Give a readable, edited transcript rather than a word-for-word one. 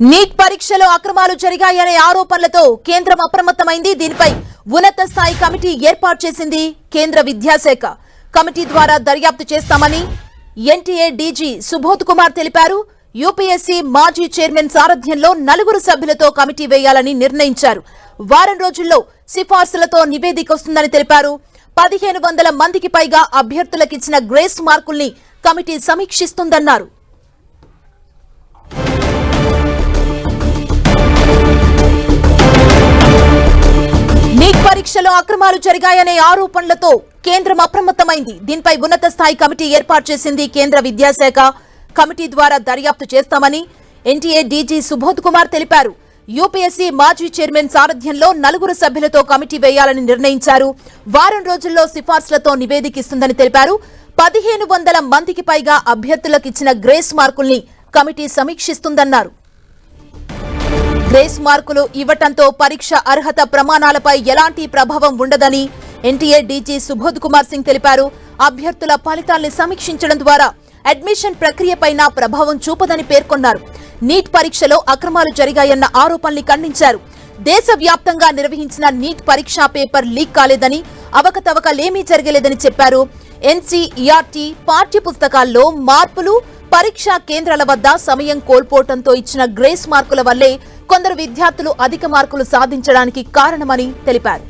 Neat పరీక్షలో అక్రమాలు జరిగాయనే ఆరోపణలతో కేంద్రం అప్రమత్తమైంది. దీనిపై ఉన్నత స్థాయి కమిటీ ఏర్పాటు చేసింది కేంద్ర విద్యాశాఖ. కమిటీ ద్వారా దర్యాప్తు చేస్తామని ఎన్టీఏ డీజీ సుబోధ్ కుమార్ తెలిపారు. యూపీఎస్సీ మాజీ చైర్మన్ సారథ్యంలో 4 సభ్యులతో కమిటీ వేయాలని నిర్ణయించారు. వారం రోజుల్లో సిఫార్సులతో నివేదిక వస్తుందని తెలిపారు. 1500 మందికి పైగా అభ్యర్థులకిచ్చిన గ్రేస్ మార్కుల్ని కమిటీ సమీక్షిస్తుందన్నారు. నీట్ పరీక్షలో అక్రమాలు జరిగాయనే ఆరోపణలతో కేంద్రం అప్రమత్తమైంది. దీనిపై ఉన్నత స్థాయి కమిటీ ఏర్పాటు చేసింది కేంద్ర విద్యాశాఖ. కమిటీ ద్వారా దర్యాప్తు చేస్తామని ఎన్టీఏ డీజీ సుబోధ్ కుమార్ తెలిపారు. యూపీఎస్సీ మాజీ చైర్మన్ సారథ్యంలో 4 సభ్యులతో కమిటీ వేయాలని నిర్ణయించారు. వారం రోజుల్లో సిఫార్సులతో నివేదిక ఇస్తుందని తెలిపారు. 1500 మందికి పైగా అభ్యర్థులకు ఇచ్చిన గ్రేస్ మార్కుల్ని కమిటీ సమీక్షిస్తుందన్నారు. గ్రేస్ మార్కులు ఇవ్వటంతో పరీక్ష అర్హత ప్రమాణాలపై ఎలాంటి ప్రభావం ఉండదని ఎన్టీఏ డీజీ సుబోధ్ కుమార్ సింగ్ తెలిపారు. అభ్యర్థుల ఫలితాల్ని సమీక్షించడం ద్వారా అడ్మిషన్ ప్రక్రియపైన ప్రభావం చూపదని పేర్కొన్నారు. నీట్ పరీక్షలో అక్రమాలు జరిగాయన్న ఆరోపణల్ని ఖండించారు. దేశవ్యాప్తంగా నిర్వహించిన నీట్ పరీక్షా పేపర్ లీక్ కాలేదని, అవకతవకలేమీ జరగలేదని చెప్పారు. ఎన్సీఈఆర్టీ పాఠ్య పుస్తకాల్లో మార్పులు, పరీక్షా కేంద్రాల వద్ద సమయం కోల్పోవడంతో ఇచ్చిన గ్రేస్ మార్కుల వల్లే కొందరు విద్యార్థులు అధిక మార్కులు సాధించడానికి కారణమని తెలిపారు.